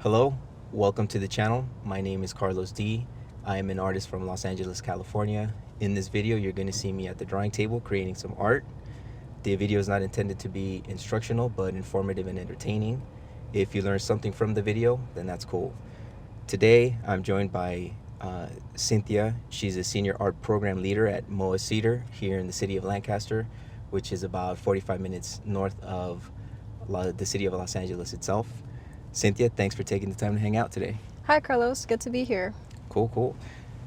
Hello, welcome to the channel. My name is Carlos D. I am an artist from Los Angeles, California. In this video, you're going to see me at the drawing table creating some art. The video is not intended to be instructional, but informative and entertaining. If you learn something from the video, then that's cool. Today, I'm joined by Cynthia. She's a senior art program leader at MOAH Cedar here in the city of Lancaster, which is about 45 minutes north of the city of Los Angeles itself. Cynthia, thanks for taking the time to hang out today. Hi, Carlos. Good to be here. Cool.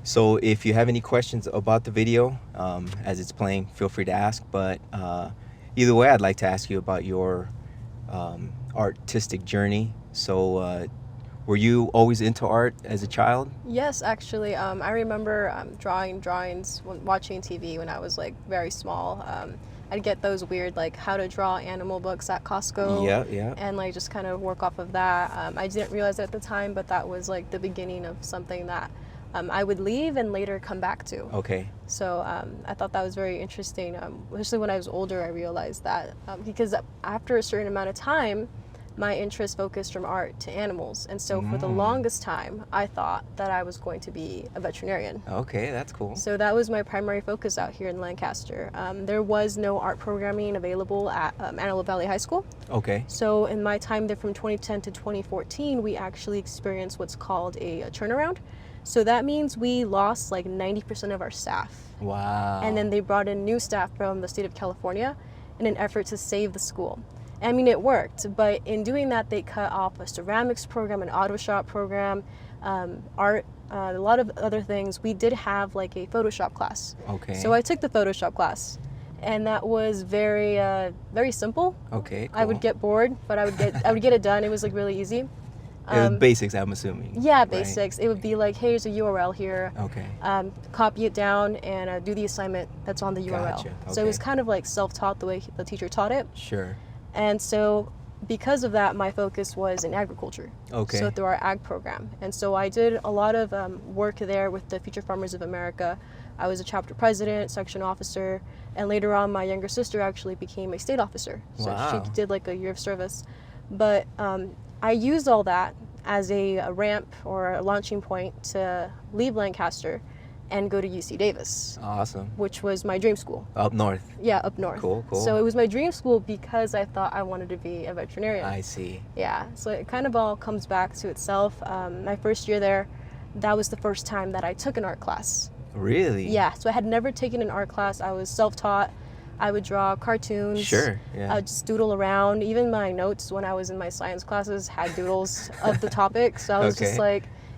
So if you have any questions about the video as it's playing, feel free to ask. But either way, I'd like to ask you about your artistic journey. So were you always into art as a child? Yes, actually. I remember drawing drawings, watching TV when I was very small. I'd get those weird how to draw animal books at Costco. Yeah. And just kind of work off of that. I didn't realize it at the time, but that was the beginning of something that I would leave and later come back to. Okay. So I thought that was very interesting. Especially when I was older, I realized that because after a certain amount of time, my interest focused from art to animals. And so for the longest time, I thought that I was going to be a veterinarian. Okay, that's cool. So that was my primary focus out here in Lancaster. There was no art programming available at Antelope Valley High School. Okay. So in my time there from 2010 to 2014, we actually experienced what's called a turnaround. So that means we lost 90% of our staff. Wow. And then they brought in new staff from the state of California in an effort to save the school. I mean, it worked, but in doing that, they cut off a ceramics program, an auto shop program, art, a lot of other things. We did have a Photoshop class. Okay. So I took the Photoshop class, and that was very simple. Okay, cool. I would get bored, but I would get it done. It was really easy. It was basics, I'm assuming. Yeah, basics. Right? It would be hey, here's a URL here. Okay. Copy it down and do the assignment that's on the URL. Gotcha. Okay. So it was kind of self-taught the way the teacher taught it. Sure. And so because of that, my focus was in agriculture. Okay. So through our ag program. And so I did a lot of work there with the Future Farmers of America. I was a chapter president, section officer, and later on my younger sister actually became a state officer. So Wow. she did a year of service. But I used all that as a ramp or a launching point to leave Lancaster and go to UC Davis. Awesome. Which was my dream school. Up north. Yeah, up north. Cool. So it was my dream school because I thought I wanted to be a veterinarian. I see. Yeah, so it kind of all comes back to itself. My first year there, that was the first time that I took an art class. Really? Yeah, so I had never taken an art class. I was self-taught. I would draw cartoons. Sure, yeah. I'd just doodle around. Even my notes when I was in my science classes had doodles of the topic. So I was just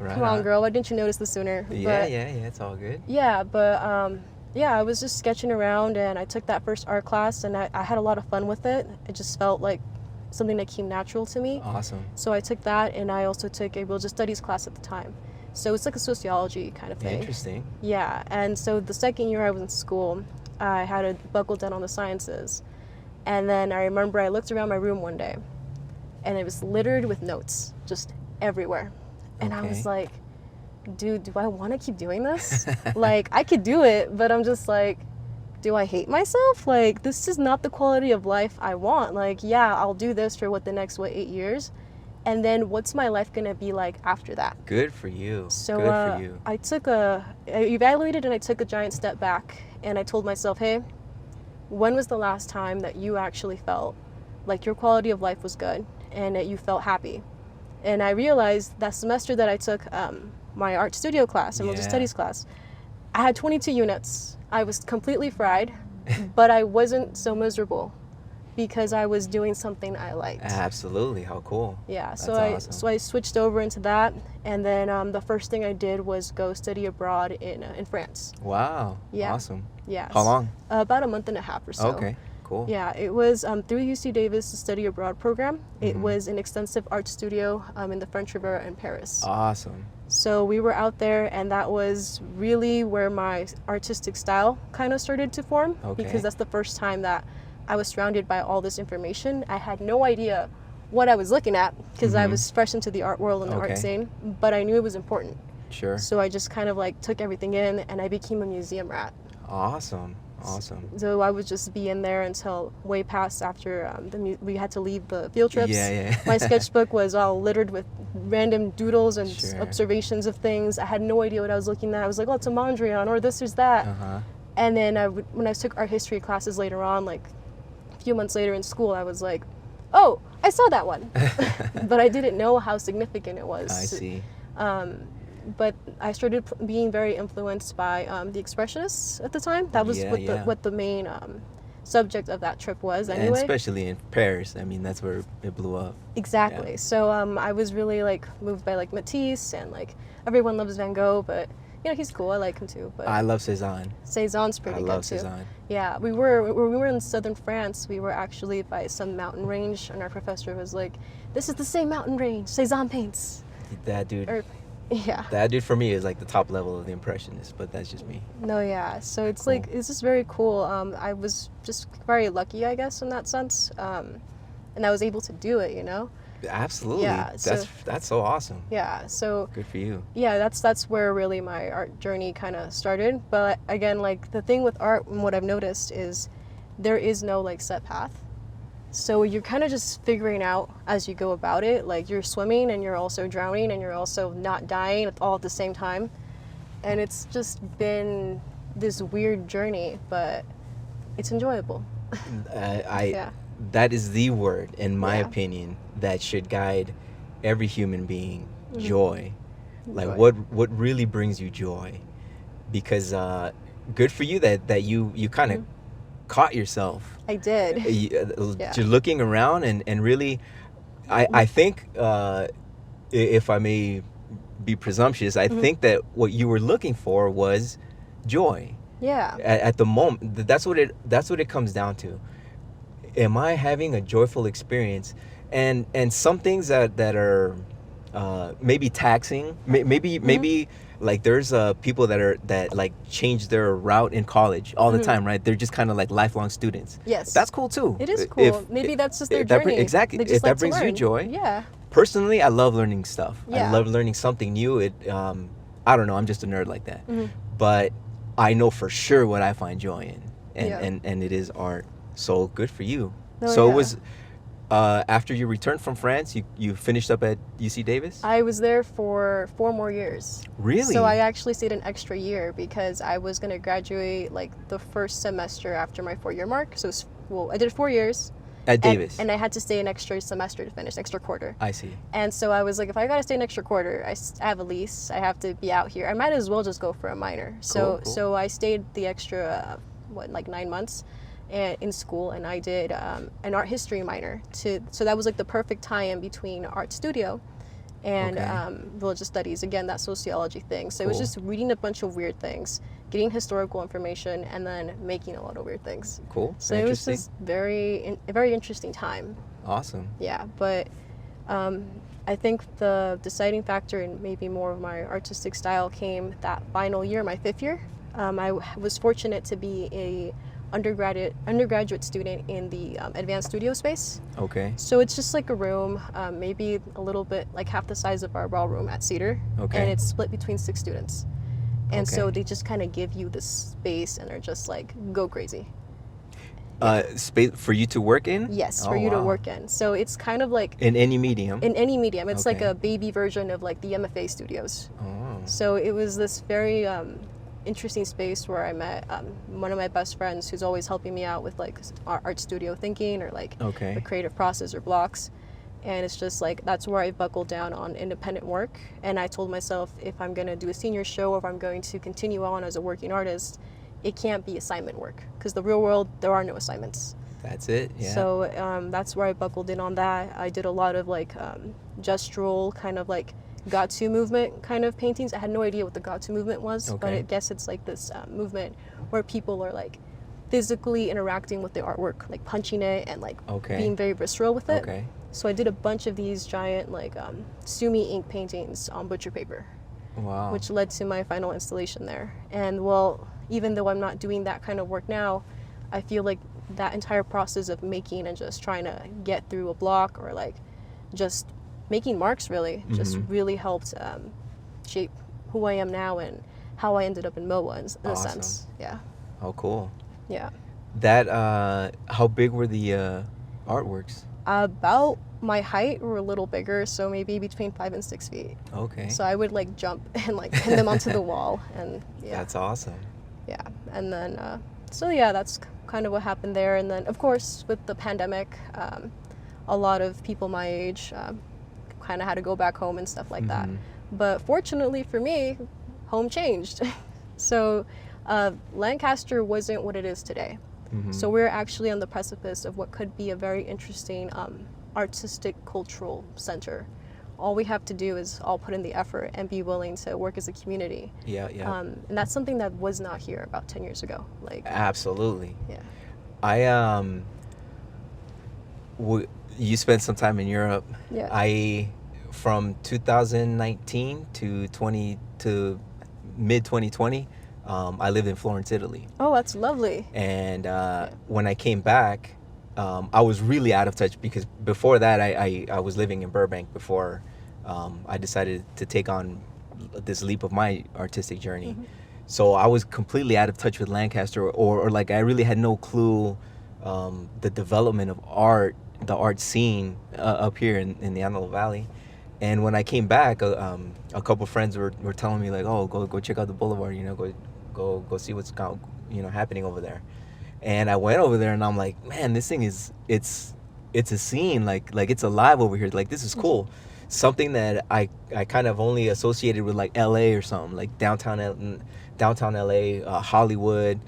come on, girl, why didn't you notice this sooner? Yeah, it's all good. Yeah, but I was just sketching around and I took that first art class and I had a lot of fun with it. It just felt like something that came natural to me. Awesome. So I took that and I also took a religious studies class at the time. So it's a sociology kind of thing. Interesting. Yeah, and so the second year I was in school, I had a buckle down on the sciences. And then I remember I looked around my room one day and it was littered with notes, just everywhere. And I was like, dude, do I want to keep doing this? I could do it, but I'm just do I hate myself? This is not the quality of life I want. Yeah, I'll do this for the next 8 years. And then what's my life going to be like after that? Good for you. So good for you. I evaluated and I took a giant step back and I told myself, hey, when was the last time that you actually felt like your quality of life was good and that you felt happy? And I realized that semester that I took my art studio class and religious studies class, I had 22 units. I was completely fried, but I wasn't so miserable because I was doing something I liked. Absolutely. How cool. Yeah, That's so awesome. I switched over into that, and then the first thing I did was go study abroad in France. Wow. Yeah. Awesome. Yeah. How long? About a month and a half or so. Okay. Cool. Yeah, it was through UC Davis study abroad program. It was an extensive art studio in the French Riviera in Paris. Awesome. So we were out there, and that was really where my artistic style kind of started to form. Okay. Because that's the first time that I was surrounded by all this information. I had no idea what I was looking at because I was fresh into the art world and the art scene, but I knew it was important. Sure. So I just kind of took everything in, and I became a museum rat. Awesome. Awesome. So I would just be in there until way past after we had to leave the field trips. Yeah. My sketchbook was all littered with random doodles and Sure. observations of things. I had no idea what I was looking at. I was like, oh, it's a Mondrian, or this is that. And then when I took art history classes later on, like a few months later in school, I was like, oh, I saw that one. But I didn't know how significant it was. I see. But I started being very influenced by the Expressionists at the time. That was what the main subject of that trip was anyway. And especially in Paris. I mean, that's where it blew up. Exactly. Yeah. So I was really like moved by like Matisse, and like everyone loves Van Gogh, but you know, he's cool. I like him too. But I love Cezanne. Cezanne's pretty good too. I love Cezanne. Yeah, we were in southern France. We were actually by some mountain range, and our professor was like, "This is the same mountain range Cezanne paints." That dude. Yeah. That dude for me is like the top level of the Impressionists, but that's just me. No, yeah. So it's cool. Like, it's just very cool. I was just very lucky, I guess, in that sense. And I was able to do it, you know? Absolutely. Yeah. That's so awesome. Yeah. So good for you. Yeah, that's where really my art journey kind of started. But again, like the thing with art and what I've noticed is there is no like set path. So you're kind of just figuring out as you go about it. Like you're swimming and you're also drowning and you're also not dying all at the same time. And it's just been this weird journey, but it's enjoyable. That is the word, in my opinion, that should guide every human being. Joy. Like joy. What really brings you joy? Because good for you that you kind of caught yourself. I did. Just looking around and really, I think, if I may be presumptuous, I think that what you were looking for was joy. Yeah. At the moment, that's what it comes down to. Am I having a joyful experience? And some things that are maybe taxing, maybe like there's people that like change their route in college all the time, right? They're just kind of like lifelong students. Yes. That's cool too. It is cool. Maybe that's just their journey. Exactly. If that brings you joy. Yeah. Personally, I love learning stuff. Yeah. I love learning something new. I don't know, I'm just a nerd like that. But I know for sure what I find joy in, and it is art. So good for you. It was after you returned from France, you finished up at UC Davis? I was there for 4 more years. Really? So I actually stayed an extra year because I was going to graduate like the first semester after my 4-year mark. So I did 4 years. At Davis? And I had to stay an extra semester to finish, extra quarter. I see. And so I was like, if I got to stay an extra quarter, I have a lease, I have to be out here. I might as well just go for a minor. Cool. So I stayed the extra, 9 months. In school, and I did an art history minor so that was like the perfect tie-in between art studio and religious studies, again, that sociology thing. So it was just reading a bunch of weird things, getting historical information, and then making a lot of weird things. Cool. So it was just a very interesting time. Awesome. Yeah, but I think the deciding factor and maybe more of my artistic style came that final year, my 5th year. I was fortunate to be a undergraduate student in the advanced studio space. Okay. So it's just like a room, maybe a little bit like half the size of our ballroom at Cedar. Okay. And it's split between 6 students. And so they just kind of give you this space and are just like, go crazy. Space for you to work in? Yes, for you to work in. So it's kind of like... In any medium? In any medium. It's like a baby version of like the MFA studios. Oh. So it was this very... interesting space where I met one of my best friends who's always helping me out with like art studio thinking or like the creative process or blocks, and it's just like that's where I buckled down on independent work. And I told myself, if I'm going to do a senior show or if I'm going to continue on as a working artist, it can't be assignment work, because the real world, there are no assignments. That's it. Yeah. So that's where I buckled in on that. I did a lot of like gestural kind of like Gatsu movement kind of paintings. I had no idea what the Gatsu movement was, but I guess it's like this movement where people are like physically interacting with the artwork, like punching it and like being very visceral with it. So I did a bunch of these giant like sumi ink paintings on butcher paper. Wow. Which led to my final installation there. And well, even though I'm not doing that kind of work now, I feel like that entire process of making and just trying to get through a block or like just making marks really just really helped shape who I am now and how I ended up in MOAH in a sense. Yeah. Oh, cool. Yeah. That how big were the artworks? About my height or a little bigger, so maybe between 5 and 6 feet. Okay. So I would like jump and like pin them onto the wall, and yeah. That's awesome. Yeah, and then so yeah, that's kind of what happened there. And then of course with the pandemic, a lot of people my age kind of had to go back home and stuff like that. But fortunately for me, home changed. So Lancaster wasn't what it is today. So we're actually on the precipice of what could be a very interesting artistic cultural center. All we have to do is all put in the effort and be willing to work as a community. Yeah. And that's something that was not here about 10 years ago. Like, Absolutely. yeah. You spent some time in Europe. Yeah. From 2019 to mid 2020, I lived in Florence, Italy. Oh, that's lovely. And when I came back, I was really out of touch because before that, I was living in Burbank before I decided to take on this leap of my artistic journey. So I was completely out of touch with Lancaster, or like I really had no clue the development of art, the art scene up here in the Antelope Valley. And when I came back, a couple friends were telling me like, oh, go check out the Boulevard, you know, go see what's happening over there. And I went over there and I'm like, man, this thing it's a scene, like it's alive over here. Like, this is cool. Something that I kind of only associated with like LA or something, like downtown LA, Hollywood,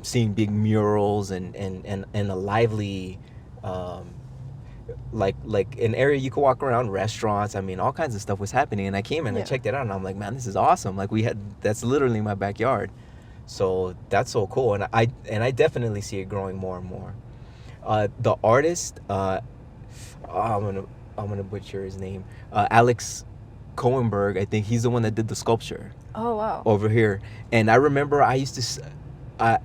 seeing big murals and a lively like an area you could walk around, restaurants. I mean, all kinds of stuff was happening. And I came and I checked it out and I'm like, man, this is awesome. Like, that's literally my backyard. So that's so cool. And I definitely see it growing more and more. The artist, I'm gonna butcher his name, Alex Cohenberg. I think he's the one that did the sculpture. Oh, wow. Over here. And I remember I used to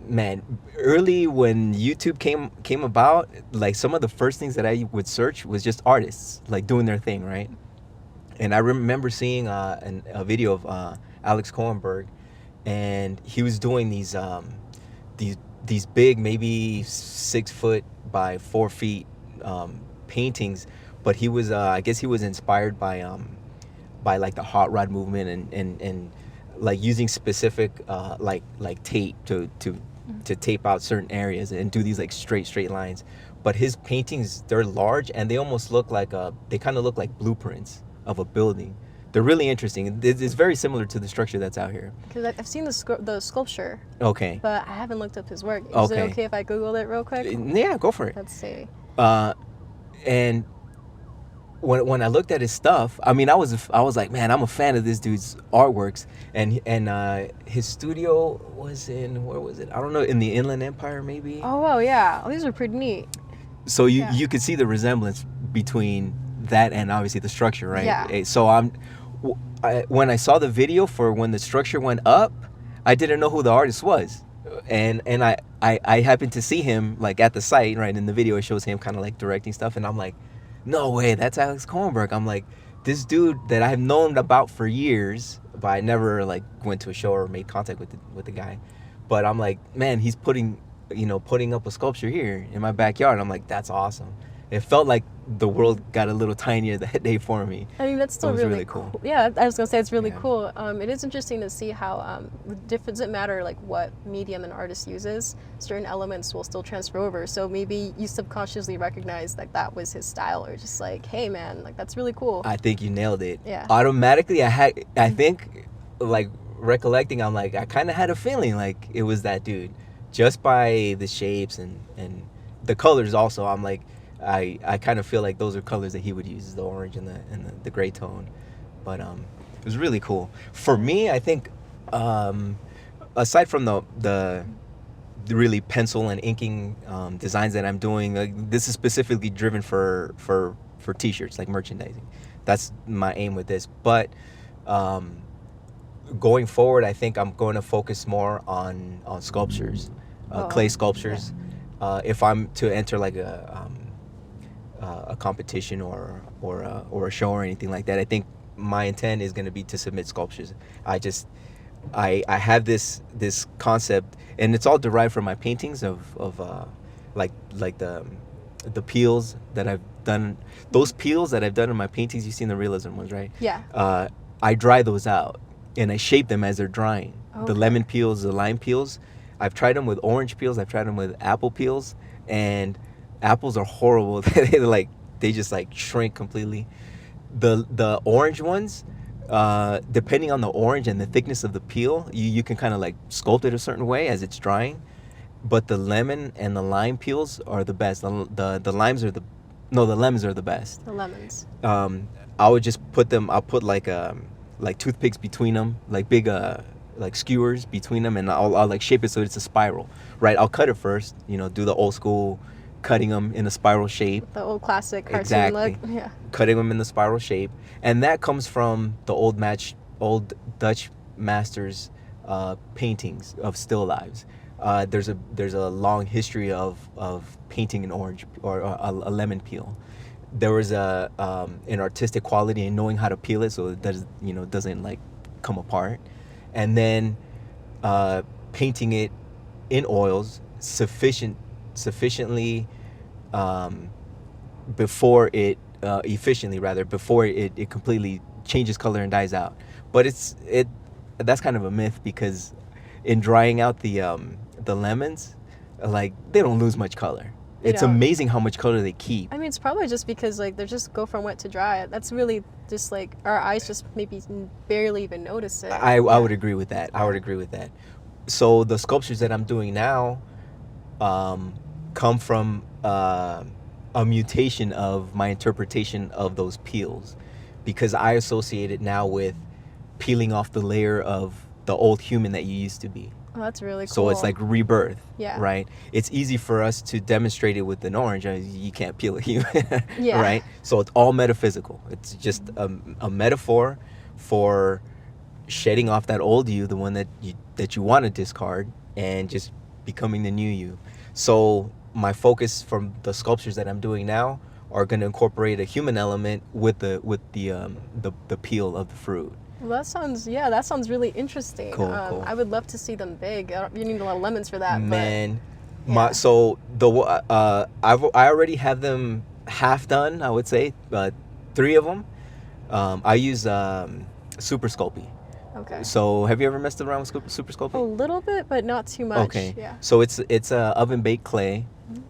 man, early when YouTube came about, like some of the first things that I would search was just artists like doing their thing, right? And I remember seeing a video of Alex Cohenberg, and he was doing these big, maybe 6 foot by 4 feet paintings, but he was I guess he was inspired by like the hot rod movement and like using specific like tape to tape out certain areas and do these like straight lines. But his paintings, they're large and they almost look like they kind of look like blueprints of a building. They're really interesting. It's very similar to the structure that's out here. Because I've seen the sculpture. Okay. But I haven't looked up his work. Is it okay if I Google it real quick? Yeah, go for it. Let's see. And when I looked at his stuff, I mean, I was like, man, I'm a fan of this dude's artworks. And his studio was where was it? I don't know, in the Inland Empire maybe. Oh, wow, yeah. Oh, these are pretty neat. So you could see the resemblance between that and obviously the structure, right? Yeah. So when I saw the video for when the structure went up, I didn't know who the artist was. And I happened to see him like at the site, right? In the video, it shows him kind of like directing stuff. And I'm like, no way, that's Alex Cohenberg. I'm like, this dude that I've known about for years, but I never like went to a show or made contact with the guy. But I'm like, man, he's putting up a sculpture here in my backyard. I'm like, that's awesome. It felt like the world got a little tinier that day for me. I mean, that's still really cool. Yeah, I was gonna say it's really cool. It is interesting to see how it doesn't matter like what medium an artist uses, certain elements will still transfer over. So maybe you subconsciously recognize that was his style, or just like, hey man, like that's really cool. I think you nailed it. Yeah. Automatically, I think like recollecting, I'm like, I kind of had a feeling like it was that dude, just by the shapes and the colors. Also, I'm like, I kind of feel like those are colors that he would use, the orange and the gray tone. But it was really cool. For me, I think aside from the really pencil and inking designs that I'm doing, like, this is specifically driven for t-shirts, like merchandising. That's my aim with this. But going forward, I think I'm going to focus more on sculptures, clay sculptures. Yeah. If I'm to enter like a competition or a show or anything like that, I think my intent is going to be to submit sculptures. I have this concept, and it's all derived from my paintings of like the the peels that I've done, those peels that I've done in my paintings, you've seen the realism ones, right? Yeah. I dry those out and I shape them as they're drying. The Okay. lemon peels, the lime peels. I've tried them with orange peels. I've tried them with apple peels, and apples are horrible. They just like shrink completely. The orange ones, depending on the orange and the thickness of the peel, you can kind of like sculpt it a certain way as it's drying. But the lemon and the lime peels are the best. The limes are the lemons are the best. The lemons. I would just put them. I'll put like toothpicks between them, like big like skewers between them, and I'll like shape it so it's a spiral. Right. I'll cut it first. Do the old school cutting them in a spiral shape. The old classic cartoon Exactly. look. Yeah. Cutting them in the spiral shape, and that comes from the old Dutch masters paintings of still lives. There's a long history of painting an orange or a lemon peel. There was an artistic quality in knowing how to peel it so it doesn't like come apart, and then painting it in oils sufficiently before it before it completely changes color and dies out. But that's kind of a myth, because in drying out the lemons, like, they don't lose much color. It's amazing how much color they keep. I mean, it's probably just because like they just go from wet to dry. That's really just like our eyes just maybe barely even notice it. I would agree with that. I would agree with that. So the sculptures that I'm doing now come from a mutation of my interpretation of those peels, because I associate it now with peeling off the layer of the old human that you used to be. Oh, that's really cool. So it's like rebirth, Yeah. right? It's easy for us to demonstrate it with an orange. You can't peel a human, Yeah. right? So it's all metaphysical. It's just a metaphor for shedding off that old you, the one that you want to discard, and just becoming the new you. So my focus from the sculptures that I'm doing now are going to incorporate a human element with the peel of the fruit. Well, that sounds really interesting. Cool. I would love to see them big. You need a lot of lemons for that. Man, yeah. I already have them half done. I would say, 3 of them. I use Super Sculpey. Okay. So have you ever messed around with Super Sculpey? A little bit, but not too much. Okay. Yeah. So it's oven baked clay.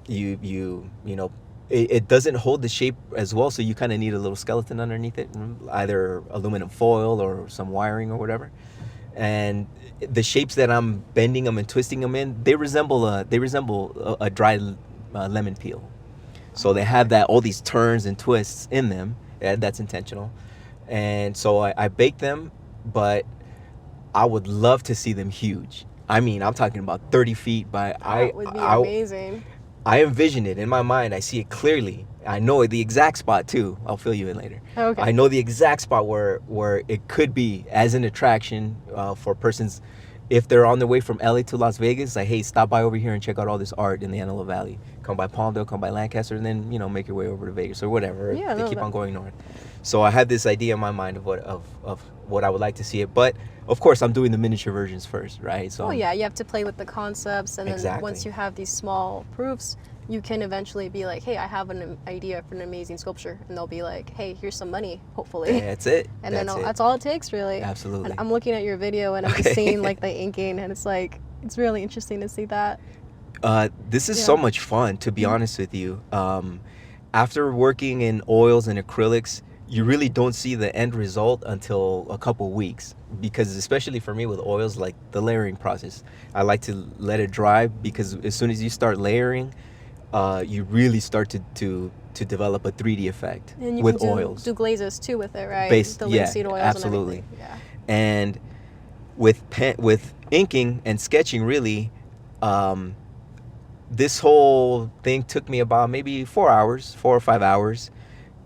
Mm-hmm. It doesn't hold the shape as well, so you kind of need a little skeleton underneath it, either aluminum foil or some wiring or whatever. And the shapes that I'm bending them and twisting them in, they resemble a dry lemon peel. So they have all these turns and twists in them. Yeah, that's intentional. And so I bake them, but I would love to see them huge. I mean, I'm talking about 30 feet by. That would be amazing. I envision it in my mind. I see it clearly. I know the exact spot too. I'll fill you in later. Okay. I know the exact spot where it could be as an attraction for persons if they're on their way from LA to Las Vegas. Like, hey, stop by over here and check out all this art in the Antelope Valley. Come by Palmdale, come by Lancaster, and then make your way over to Vegas or whatever. Yeah, they keep on going north. So I had this idea in my mind of what I would like to see it, but of course I'm doing the miniature versions first, right? So you have to play with the concepts, and then Exactly. once you have these small proofs, you can eventually be like, hey, I have an idea for an amazing sculpture, and they'll be like, hey, here's some money, hopefully. That's it. And that's all it takes, really. Absolutely. And I'm looking at your video, and I'm just seeing like the inking, and it's like, it's really interesting to see that. This is so much fun, to be honest with you. After working in oils and acrylics, you really don't see the end result until a couple weeks, because especially for me with oils, like the layering process, I like to let it dry, because as soon as you start layering, you really start to develop a 3D effect And you with can oils. do glazes too with it, right? Based- The yeah, linseed oils absolutely. and everything. Yeah. And with inking and sketching, really, this whole thing took me about maybe 4 or 5 hours.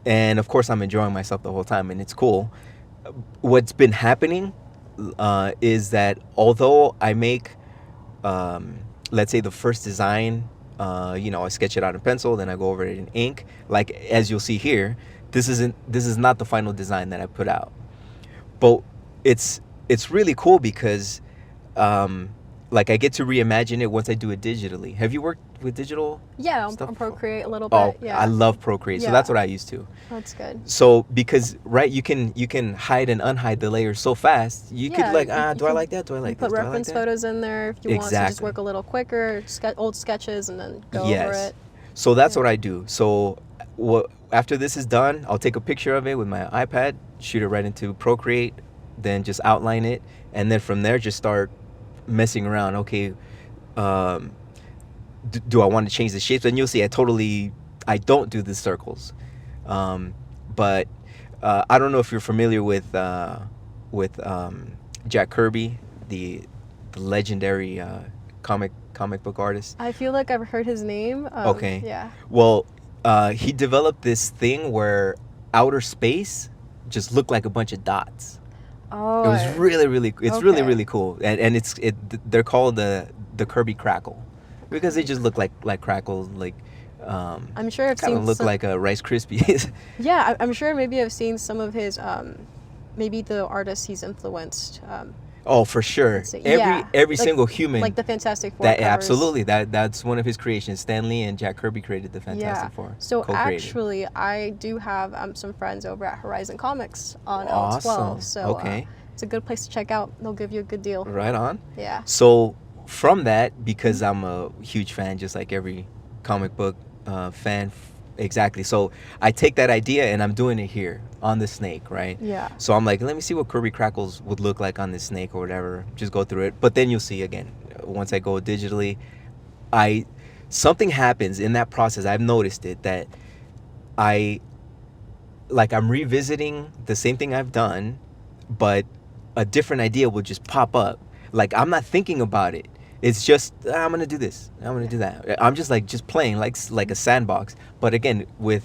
And of course, I'm enjoying myself the whole time, and it's cool. What's been happening is that although I make, let's say, the first design, I sketch it out in pencil, then I go over it in ink. Like as you'll see here, this is not the final design that I put out, but it's really cool because, like, I get to reimagine it once I do it digitally. Have you worked with digital Yeah, stuff? on Procreate a little Oh, bit. Yeah, I love Procreate, so Yeah. that's what I use too. that's good. So because right, you can hide and unhide the layers so fast. You could Yeah, like, you do I can- like that? Do I You like put this? Do I like reference that? photos in there if you want to just Exactly. work a little quicker, old sketches, and then go over Yes. it. So that's Yeah. what I do. So after this is done, I'll take a picture of it with my iPad, shoot it right into Procreate, then just outline it, and then from there just start messing around. Okay, um, do I want to change the shapes? And you'll see I don't do the circles, but I don't know if you're familiar with Jack Kirby, the legendary comic book artist. I feel like I've heard his name. Okay. Yeah. Well, he developed this thing where outer space just looked like a bunch of dots. Oh. It was really it's really Okay. cool, and they're called the Kirby crackle because they just look like crackles, like I'm sure I've kind seen of look some, like a Rice Krispies. Yeah, I'm sure maybe I've seen some of his maybe the artists he's influenced. Oh, for sure. Let's see. Yeah, Every like- single human. Like the Fantastic Four That covers. absolutely that's one of his creations. Stan Lee and Jack Kirby created the Fantastic Four. So co-created. actually, I do have some friends over at Horizon Comics on Awesome. L12. So Okay. it's a good place to check out. They'll give you a good deal. Right on. Yeah. So from that, because I'm a huge fan, just like every comic book fan, exactly. So I take that idea and I'm doing it here on the snake, right? Yeah. So I'm like, let me see what Kirby Crackles would look like on this snake or whatever. Just go through it. But then you'll see again, once I go digitally, something happens in that process. I've noticed it that I'm revisiting the same thing I've done, but a different idea will just pop up. Like I'm not thinking about it. It's just I'm gonna do this. I'm gonna do that. I'm just playing like a sandbox. But again, with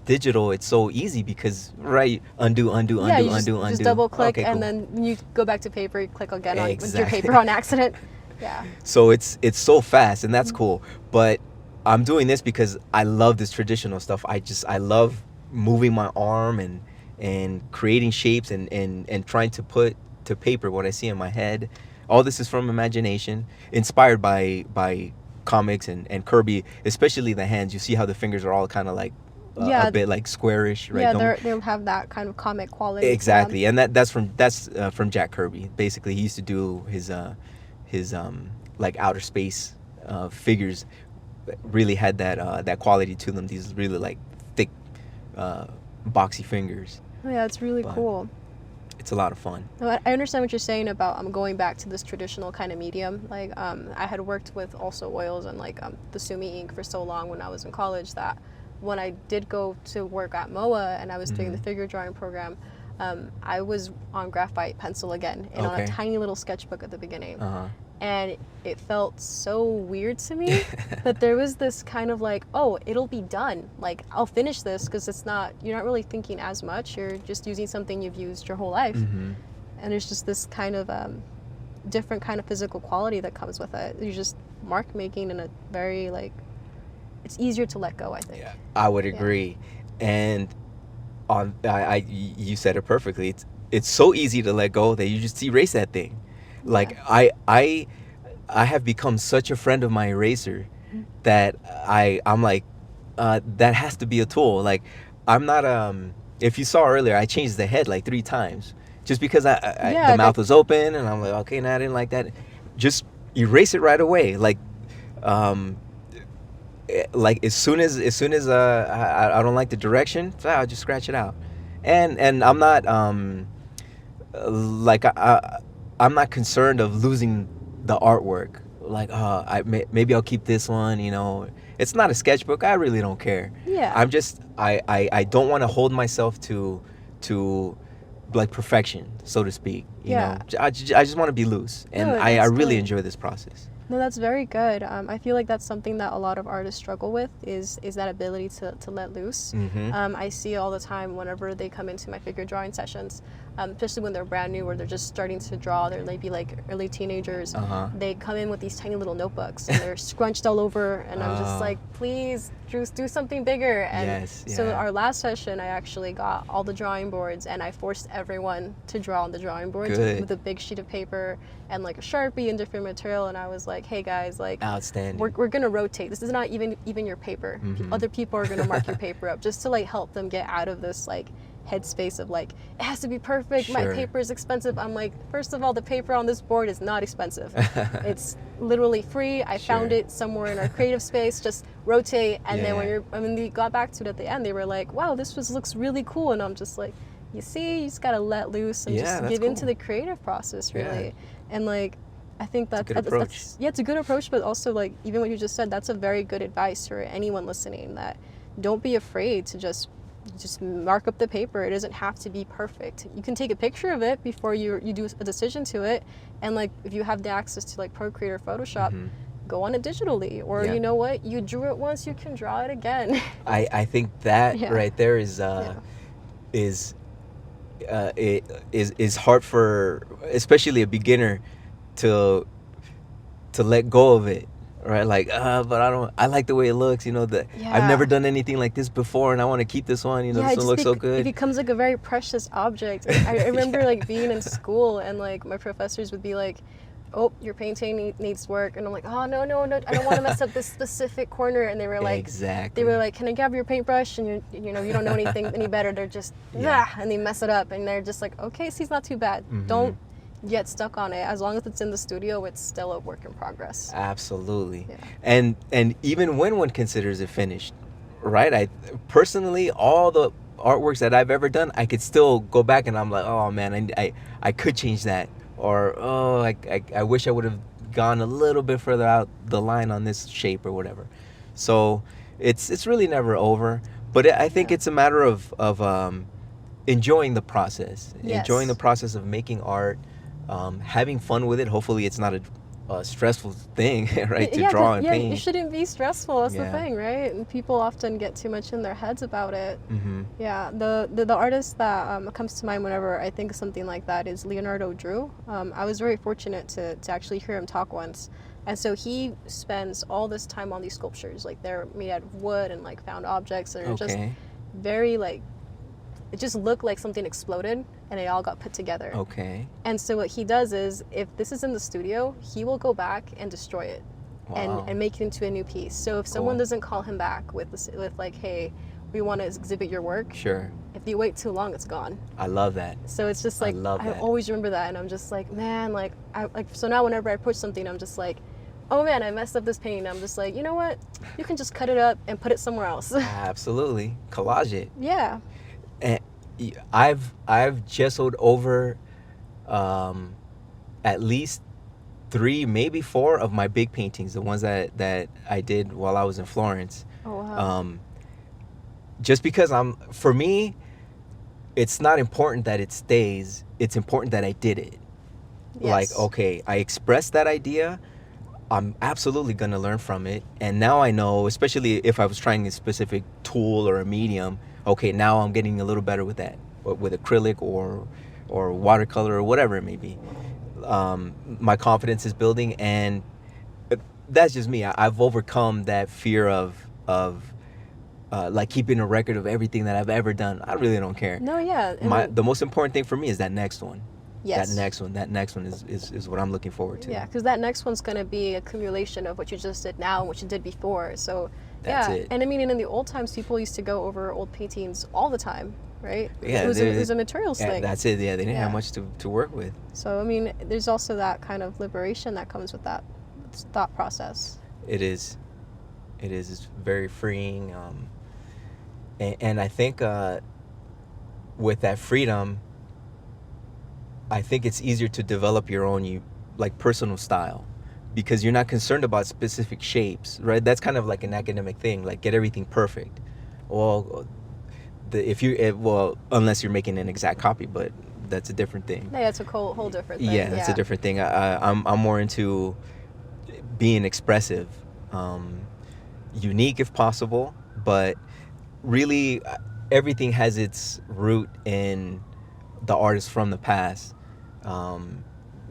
digital, it's so easy because right, undo, Yeah, you undo. just double click Okay, and cool. then you go back to paper, you click again on with your Exactly. paper on accident. Yeah. So it's so fast and that's cool. But I'm doing this because I love this traditional stuff. I love moving my arm and creating shapes and trying to put to paper what I see in my head. All this is from imagination, inspired by comics and Kirby, especially the hands. You see how the fingers are all kind of like Yeah. a bit like squarish, right? Yeah, they'll have that kind of comic quality. to them. Exactly, and that's from Jack Kirby. Basically, he used to do his like outer space figures. Really had that quality to them. These really like thick, boxy fingers. Oh, yeah, it's really But- cool. It's a lot of fun. No, I understand what you're saying about going back to this traditional kind of medium. Like I had worked with also oils and like the Sumi ink for so long when I was in college that when I did go to work at MOAH and I was doing the figure drawing program, I was on graphite pencil again and on a Okay. tiny little sketchbook at the beginning. Uh-huh. And it felt so weird to me that there was this kind of like, oh, it'll be done. Like I'll finish this because you're not really thinking as much. You're just using something you've used your whole life. Mm-hmm. And there's just this kind of different kind of physical quality that comes with it. You're just mark making in a very like, it's easier to let go, I think. Yeah, I would agree. And you said it perfectly. It's so easy to let go that you just erase that thing. Like I have become such a friend of my eraser that I'm like that has to be a tool. Like I'm not if you saw earlier, I changed the head like 3 times just because the mouth was open and I'm like, okay, no, I didn't like that. Just erase it right away. Like as soon as I don't like the direction, I'll just scratch it out. And I'm not I'm not concerned of losing the artwork. Like, maybe I'll keep this one. You know, it's not a sketchbook. I really don't care. Yeah. I'm just I don't want to hold myself to like perfection, so to speak. You Yeah. know, I just want to be loose, and No, I that's really good. enjoy this process. No, that's very good. I feel like that's something that a lot of artists struggle with is that ability to let loose. Mm-hmm. I see all the time whenever they come into my figure drawing sessions, especially when they're brand new or they're just starting to draw. They're maybe like early teenagers. Uh-huh. They come in with these tiny little notebooks and they're scrunched all over, and I'm just Oh. like, please, Drews, do something bigger. And Yes, so yeah. our last session, I actually got all the drawing boards and I forced everyone to draw on the drawing boards Good. with a big sheet of paper and like a Sharpie and different material, and I was like, like, hey guys, like, outstanding. we're gonna rotate. This is not even your paper. Other people are gonna mark your paper up, just to like help them get out of this like headspace of like, it has to be perfect. My paper is expensive. I'm like, first of all, the paper on this board is not expensive. It's literally free. I found it somewhere in our creative space. Just rotate. And then when we got back to it at the end, they were like, wow, this looks really cool. And I'm just like, you see, you just gotta let loose and just give into the creative process, really. And like, I think that's a good approach. It's a good approach, but also like even what you just said, that's a very good advice for anyone listening, that don't be afraid to just mark up the paper. It doesn't have to be perfect. You can take a picture of it before you do a decision to it, and like if you have the access to like Procreate or Photoshop, go on it digitally, or you know what, you drew it once, you can draw it again. I think that right there is hard for especially a beginner to let go of it, right? Like, but I like the way it looks, you know, I've never done anything like this before and I want to keep this one, you know, this one looks so good. It becomes like a very precious object. I remember like being in school and like my professors would be like, oh, your painting needs work, and I'm like, oh no, I don't want to mess up this specific corner. And they were like, can I grab your paintbrush? And you know, you don't know anything any better. They're just and they mess it up, and they're just like, okay, see, it's not too bad. Don't get stuck on it. As long as it's in the studio, it's still a work in progress. Absolutely. And even when one considers it finished, right? I personally, all the artworks that I've ever done, I could still go back and I'm like, oh man, I could change that. Or, oh, I wish I would have gone a little bit further out the line on this shape or whatever. So it's really never over. But I think it's a matter of enjoying the process. Enjoying the process of making art, having fun with it. Hopefully it's not a stressful thing, right, to draw and paint. Yeah, it shouldn't be stressful. That's the thing, right? And people often get too much in their heads about it. Yeah, the artist that comes to mind whenever I think of something like that is Leonardo Drew. I was very fortunate to actually hear him talk once. And so he spends all this time on these sculptures. Like, they're made out of wood and like found objects. They're just very like, it just looked like something exploded and it all got put together. And so what he does is, if this is in the studio, he will go back and destroy it and make it into a new piece. So if someone doesn't call him back with like, hey, we want to exhibit your work. If you wait too long, it's gone. I love that. So it's just like, I always remember that, and I'm just like, man, like, so now whenever I approach something, I'm just like, oh man, I messed up this painting. I'm just like, you know what? You can just cut it up and put it somewhere else. Absolutely. Collage it. Yeah. And I've gessoed over at least 3, maybe 4 of my big paintings, the ones that I did while I was in Florence. Oh wow. Just because for me, it's not important that it stays, it's important that I did it. Like, okay, I expressed that idea, I'm absolutely going to learn from it. And now I know, especially if I was trying a specific tool or a medium, okay, now I'm getting a little better with that, with acrylic or watercolor or whatever it may be. My confidence is building, and that's just me. I've overcome that fear of like keeping a record of everything that I've ever done. I really don't care. No, yeah. The most important thing for me is that next one. Yes. That next one is what I'm looking forward to. Yeah, because that next one's going to be a accumulation of what you just did now and what you did before. So that's it. And I mean, in the old times, people used to go over old paintings all the time, right? Yeah, it was a materials thing. That's it. Yeah, they didn't have much to work with. So I mean, there's also that kind of liberation that comes with that thought process. It is. It's very freeing. And I think with that freedom, I think it's easier to develop your own personal style, because you're not concerned about specific shapes, right? That's kind of like an academic thing, like get everything perfect. Well, unless you're making an exact copy, but that's a different thing. Yeah, it's a whole different thing. Yeah, that's a different thing. I'm more into being expressive, unique if possible, but really everything has its root in the artists from the past.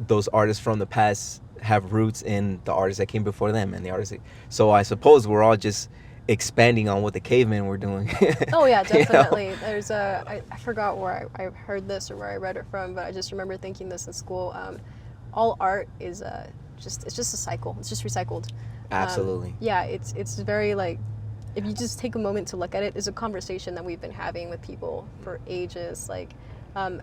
Those artists from the past have roots in the artists that came before them, and the artists. So I suppose we're all just expanding on what the cavemen were doing. Oh yeah, definitely. You know? There's I forgot where I heard this or where I read it from, but I just remember thinking this in school. All art is it's just a cycle. It's just recycled. Absolutely. Yeah, it's very like, if you just take a moment to look at it, it's a conversation that we've been having with people for ages. Like,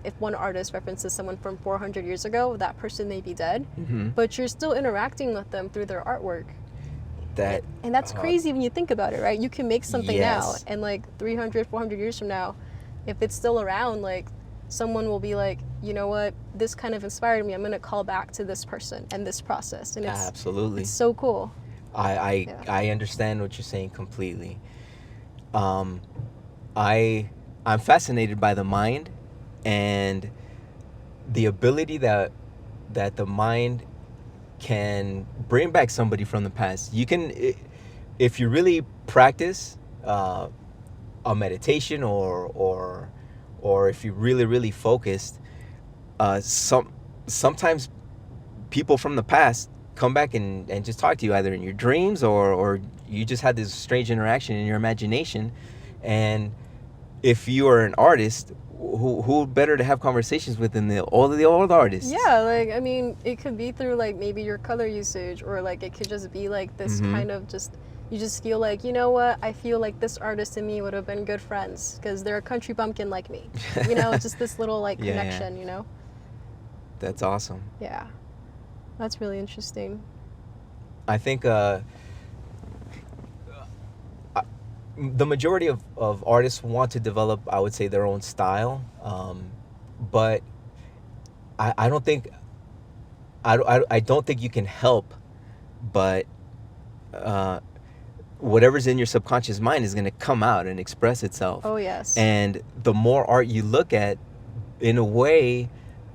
if one artist references someone from 400 years ago, that person may be dead, but you're still interacting with them through their artwork. And that's crazy when you think about it, right? You can make something now, and like 300, 400 years from now, if it's still around, like someone will be like, you know what, this kind of inspired me. I'm gonna call back to this person and this process, and it's so cool. I understand what you're saying completely. I'm fascinated by the mind and the ability that the mind can bring back somebody from the past. You can, if you really practice a meditation, or if you really focused, sometimes people from the past come back and just talk to you, either in your dreams or you just had this strange interaction in your imagination. And if you are an artist, who better to have conversations with than all the old artists? Yeah, like, I mean, it could be through like maybe your color usage, or like it could just be like this kind of just, you just feel like, you know what, I feel like this artist and me would have been good friends because they're a country bumpkin like me. You know, just this little like connection, you know? That's awesome. Yeah. That's really interesting. I think the majority of artists want to develop, I would say, their own style, but I don't think I don't think you can help but whatever's in your subconscious mind is going to come out and express itself. Oh yes. And the more art you look at, in a way,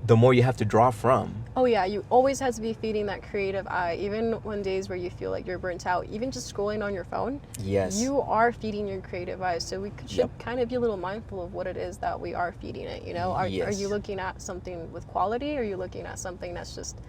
the more you have to draw from. Oh yeah, you always have to be feeding that creative eye, even on days where you feel like you're burnt out. Even just scrolling on your phone, yes, you are feeding your creative eye. So we should kind of be a little mindful of what it is that we are feeding it. You know, are you looking at something with quality? Or are you looking at something that's just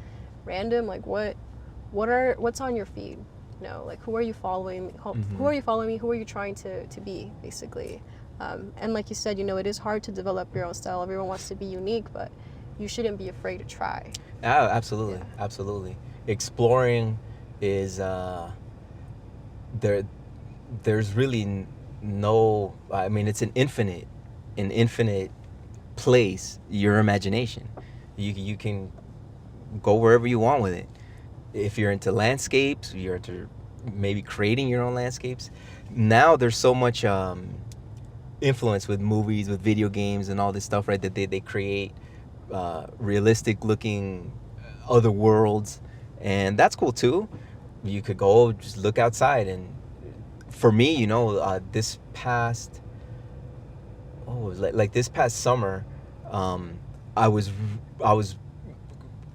random? Like what's on your feed? You know, like who are you following? Who are you following? Who are you trying to be, basically? And like you said, you know, it is hard to develop your own style. Everyone wants to be unique, but you shouldn't be afraid to try. Oh, absolutely, absolutely. Exploring is there's really no. I mean, it's an infinite place. Your imagination, you can go wherever you want with it. If you're into landscapes, you're into maybe creating your own landscapes. Now there's so much influence with movies, with video games, and all this stuff, right? That they create realistic looking other worlds, and that's cool too. You could go just look outside, and for me, you know, this past this past summer, I was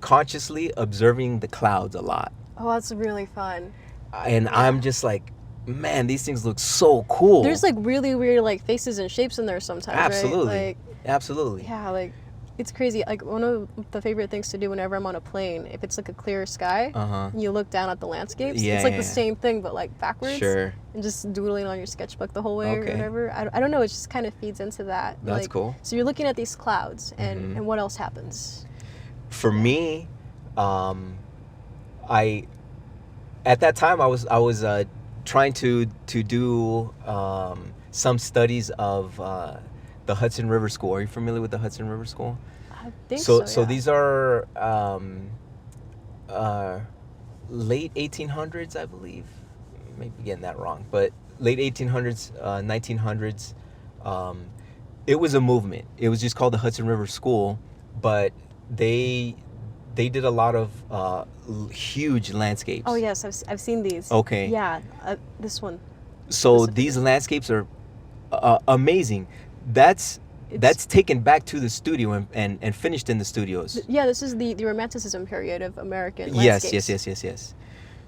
consciously observing the clouds a lot. Oh, that's really fun. And I'm just like, man, these things look so cool. There's like really weird like faces and shapes in there sometimes. Absolutely. Right? Like, absolutely. Yeah, like it's crazy. Like one of the favorite things to do whenever I'm on a plane, if it's like a clear sky, and you look down at the landscapes, it's like the same thing but like backwards. Sure. And just doodling on your sketchbook the whole way or whatever. I don't know, it just kind of feeds into that. That's like, cool. So you're looking at these clouds, and what else happens? For me, I at that time I was trying to do some studies of the Hudson River School. Are you familiar with the Hudson River School? I think so. So these are late 1800s, I believe. Maybe getting that wrong, but late 1800s, 1900s. It was a movement. It was just called the Hudson River School, but they did a lot of huge landscapes. Oh yes, I've seen these. Okay. Yeah, this one. So these landscapes are amazing. That's taken back to the studio and finished in the studios. Yeah, this is the Romanticism period of American landscapes. Yes.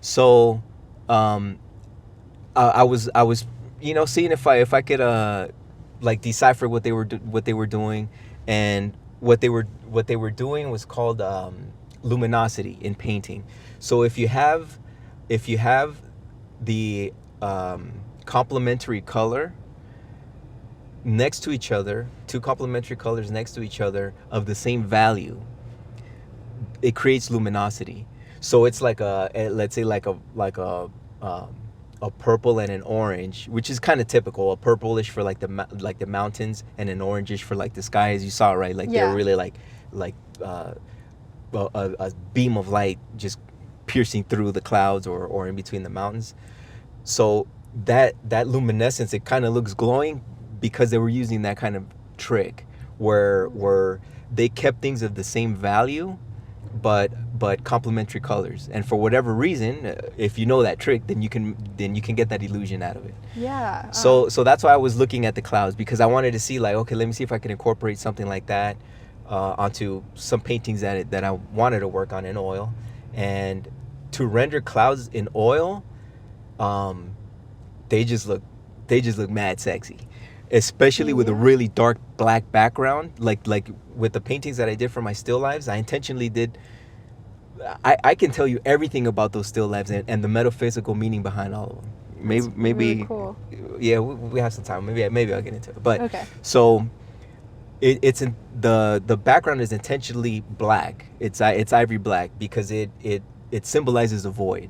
So, I was you know, seeing if I could like decipher what they were doing, and what they were doing was called luminosity in painting. So if you have the complementary color next to each other, two complementary colors next to each other of the same value, it creates luminosity. So it's like let's say a purple and an orange, which is kind of typical. A purplish for like the mountains, and an orangish for like the sky, as you saw, right? Like Yeah. they're really like a beam of light just piercing through the clouds or in between the mountains. So that luminescence, it kind of looks glowing because they were using that kind of trick where they kept things of the same value but complementary colors. And for whatever reason, if you know that trick, then you can get that illusion out of it. Yeah. So that's why I was looking at the clouds, because I wanted to see, like, okay, let me see if I can incorporate something like that onto some paintings that I wanted to work on in oil. And to render clouds in oil, they just look mad sexy, especially with a really dark black background. Like with the paintings that I did for my still lives, I intentionally did. I can tell you everything about those still lives and the metaphysical meaning behind all of them. Maybe really cool. Yeah, we have some time. Maybe I'll get into it. But Okay. So it's in the background is intentionally black. It's ivory black because it symbolizes a void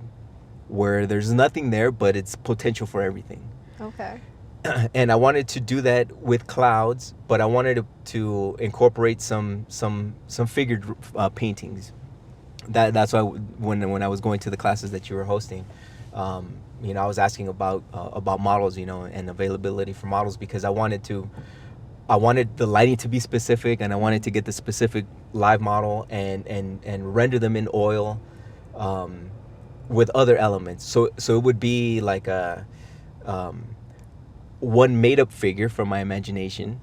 where there's nothing there, but it's potential for everything. Okay. And I wanted to do that with clouds, but I wanted to incorporate some figured paintings. That's why when I was going to the classes that you were hosting, I was asking about models, and availability for models, because I wanted the lighting to be specific, and I wanted to get the specific live model and render them in oil with other elements. So it would be like a one made up figure from my imagination.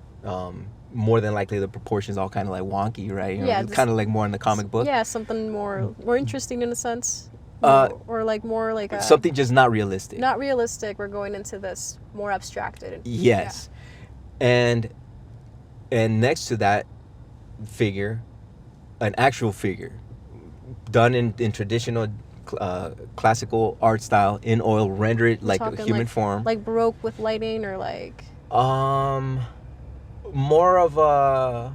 More than likely the proportions all kind of like wonky, right? Yeah, kind of like more in the comic book. Yeah, something more interesting in a sense. Or like more like something just not realistic. Not realistic. We're going into this more abstracted. Yes. Yeah. And next to that figure, an actual figure done in traditional classical art style in oil, render it like a human form. Like Baroque with lighting, or like more of a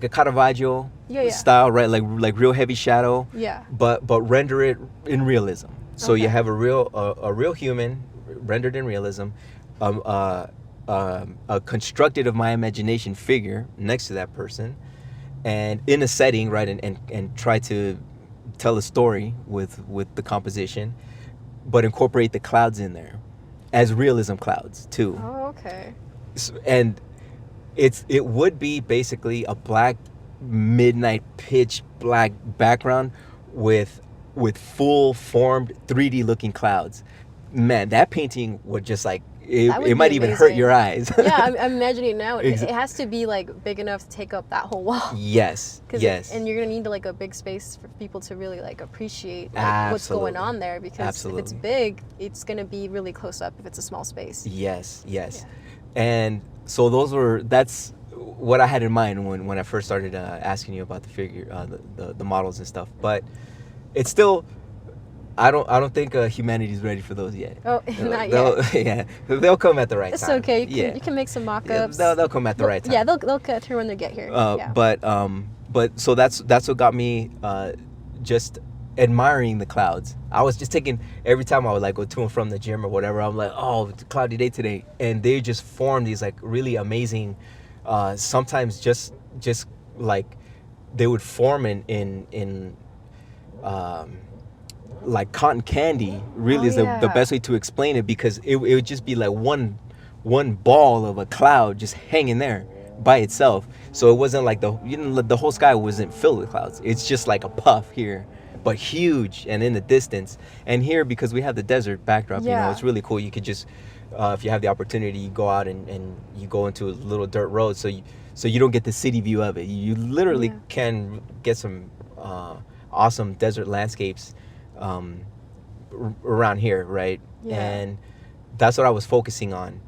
Caravaggio style, right? Like real heavy shadow. Yeah. But render it in realism. So you have a real human rendered in realism, a constructed of my imagination figure next to that person, and in a setting, right? And try to tell a story with the composition, but incorporate the clouds in there as realism clouds too. Oh, okay. And it would be basically a black midnight pitch black background with full formed 3D looking clouds. Man, that painting would just like it might even hurt your eyes. Yeah, I'm imagining it now. It has to be like big enough to take up that whole wall. Yes. Yes. And you're gonna need like a big space for people to really like appreciate like, what's going on there, because if it's big, it's gonna be really close up if it's a small space. Yes. Yeah. And so that's what I had in mind when I first started asking you about the figure, the models and stuff. But it's still, I don't think humanity's ready for those yet. Oh, not yet. Yeah, they'll come at the right time. It's okay. You can make some mock-ups. Yeah, they'll come at the right time. Yeah, they'll get here when they get here. But so that's what got me just admiring the clouds. I was just taking, every time I would like go to and from the gym or whatever, I'm like, oh, it's a cloudy day today, and they just form these like really amazing. Sometimes just like they would form in like cotton candy. Really is the best way to explain it, because it would just be like one ball of a cloud just hanging there by itself. So it wasn't like the whole sky wasn't filled with clouds. It's just like a puff here, but huge and in the distance. And here, because we have the desert backdrop, it's really cool. You could just if you have the opportunity, you go out and you go into a little dirt road, so you don't get the city view of it. You literally can get some awesome desert landscapes around here, right? Yeah. And that's what I was focusing on